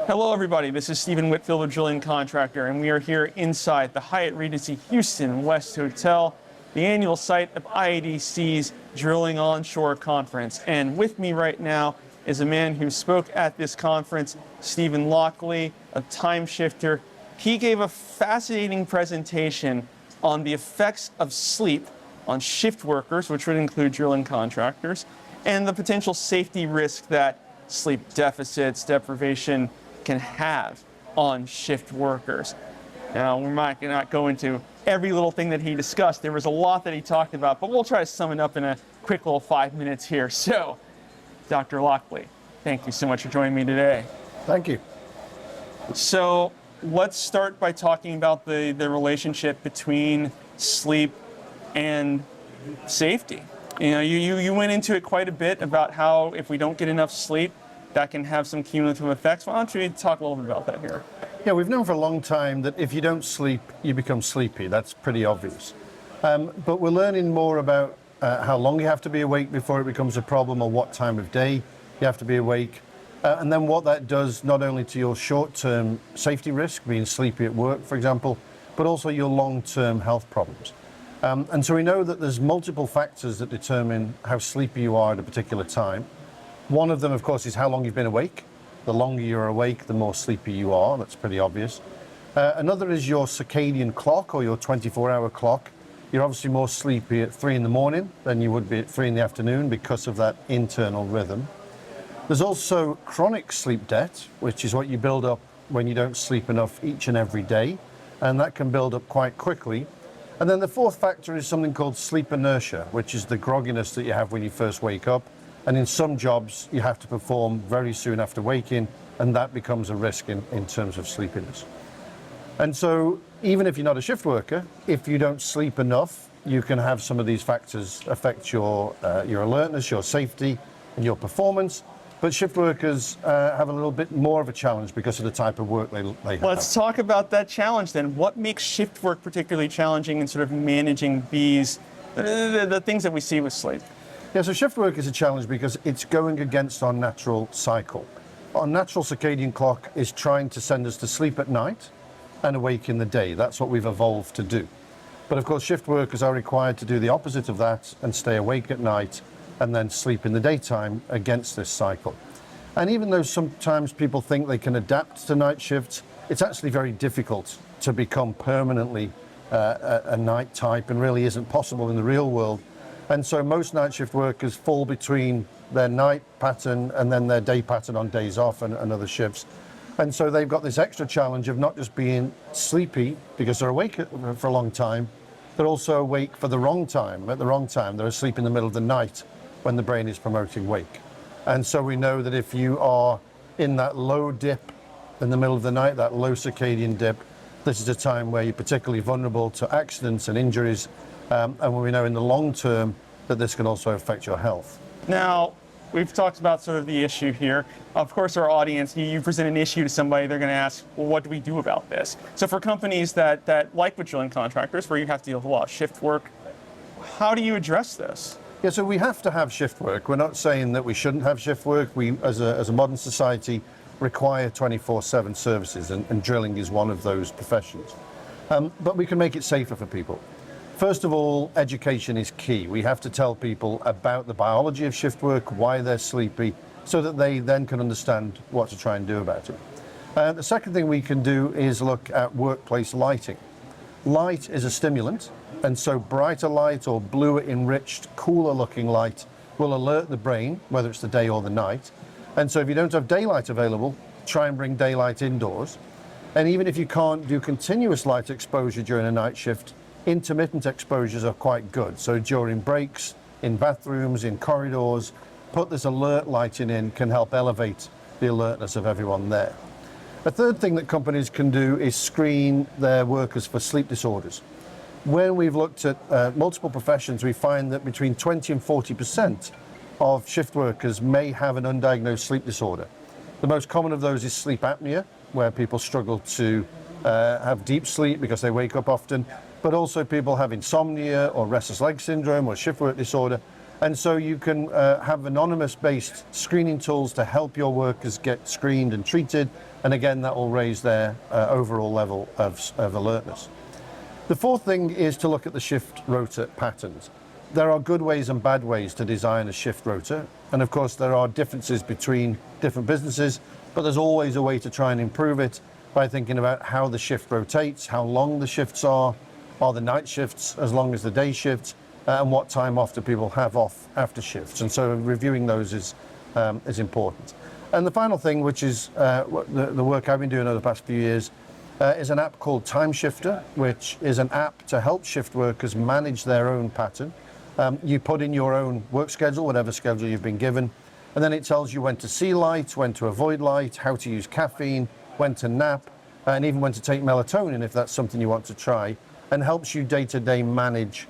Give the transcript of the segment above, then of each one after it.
Hello everybody, this is Stephen Whitfield of Drilling Contractor, and we are here inside the Hyatt Regency Houston West Hotel, the annual site of IADC's Drilling Onshore Conference. And with me right now is a man who spoke at this conference, Stephen Lockley of Timeshifter. He gave a fascinating presentation on the effects of sleep on shift workers, which would include drilling contractors, and the potential safety risk that sleep deficits, deprivation can have on shift workers. Now, we might not go into every little thing that he discussed. There was a lot that he talked about, but we'll try to sum it up in a quick little 5 minutes here. So, Dr. Lockley, thank you so much for joining me today. Thank you. So, let's start by talking about the relationship between sleep and safety. You know, you went into it quite a bit about how if we don't get enough sleep, that can have some cumulative effects. Why don't you talk a little bit about that here? Yeah, we've known for a long time that if you don't sleep, you become sleepy. That's pretty obvious. But we're learning more about how long you have to be awake before it becomes a problem, or what time of day you have to be awake. And then what that does not only to your short-term safety risk, being sleepy at work, for example, but also your long-term health problems. And so we know that there's multiple factors that determine how sleepy you are at a particular time. One of them, of course, is how long you've been awake. The longer you're awake, the more sleepy you are. That's pretty obvious. Another is your circadian clock, or your 24-hour clock. You're obviously more sleepy at 3 in the morning than you would be at 3 in the afternoon because of that internal rhythm. There's also chronic sleep debt, which is what you build up when you don't sleep enough each and every day, and that can build up quite quickly. And then the fourth factor is something called sleep inertia, which is the grogginess that you have when you first wake up. And in some jobs, you have to perform very soon after waking, and that becomes a risk in terms of sleepiness. And so even if you're not a shift worker, if you don't sleep enough, you can have some of these factors affect your alertness, your safety, and your performance. But shift workers have a little bit more of a challenge because of the type of work they have. Let's talk about that challenge then. What makes shift work particularly challenging in sort of managing these, the things that we see with sleep? Yeah, so shift work is a challenge because it's going against our natural cycle. Our natural circadian clock is trying to send us to sleep at night and awake in the day. That's what we've evolved to do. But of course, shift workers are required to do the opposite of that and stay awake at night and then sleep in the daytime against this cycle. And even though sometimes people think they can adapt to night shifts, it's actually very difficult to become permanently a night type, and really isn't possible in the real world. And so most night shift workers fall between their night pattern and then their day pattern on days off and other shifts. And so they've got this extra challenge of not just being sleepy because they're awake for a long time, they're also awake for the wrong time. At the wrong time, they're asleep in the middle of the night when the brain is promoting wake. And so we know that if you are in that low dip in the middle of the night, that low circadian dip, this is a time where you're particularly vulnerable to accidents and injuries. And we know in the long term that this can also affect your health. Now, We've talked about sort of the issue here. Of course, our audience, you present an issue to somebody, they're going to ask, well, what do we do about this? So for companies that like with drilling contractors, where you have to deal with a lot of shift work, how do you address this? Yeah, so we have to have shift work. We're not saying that we shouldn't have shift work. We, as a modern society, require 24/7 services, and drilling is one of those professions. But we can make it safer for people. First of all, education is key. We have to tell people about the biology of shift work, why they're sleepy, so that they then can understand what to try and do about it. The second thing we can do is look at workplace lighting. Light is a stimulant, and so brighter light or bluer enriched, cooler looking light will alert the brain, whether it's the day or the night. And so if you don't have daylight available, try and bring daylight indoors. And even if you can't do continuous light exposure during a night shift, intermittent exposures are quite good. So during breaks, in bathrooms, in corridors, put this alert lighting in can help elevate the alertness of everyone there. A third thing that companies can do is screen their workers for sleep disorders. When we've looked at multiple professions, we find that between 20 and 40% of shift workers may have an undiagnosed sleep disorder. The most common of those is sleep apnea, where people struggle to have deep sleep because they wake up often, but also people have insomnia or restless leg syndrome or shift work disorder. And so you can have anonymous-based screening tools to help your workers get screened and treated. And again, that will raise their overall level of alertness. The fourth thing is to look at the shift rota patterns. There are good ways and bad ways to design a shift rota. And of course, there are differences between different businesses, but there's always a way to try and improve it by thinking about how the shift rotates, how long the shifts are the night shifts as long as the day shifts, and what time off do people have off after shifts. And so reviewing those is important. And the final thing, which is the work I've been doing over the past few years, is an app called Timeshifter, which is an app to help shift workers manage their own pattern. You put in your own work schedule, whatever schedule you've been given, and then it tells you when to see light, when to avoid light, how to use caffeine, when to nap, and even when to take melatonin if that's something you want to try, and helps you day-to-day manage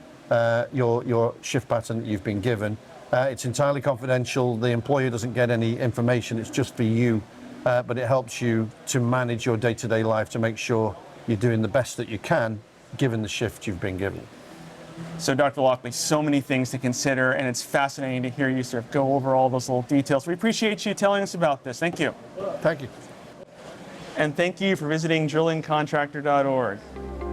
your shift pattern that you've been given. It's entirely confidential. The employer doesn't get any information. It's just for you, but it helps you to manage your day-to-day life to make sure you're doing the best that you can given the shift you've been given. So Dr. Lockley, so many things to consider, and it's fascinating to hear you sort of go over all those little details. We appreciate you telling us about this. Thank you. Thank you. And thank you for visiting drillingcontractor.org.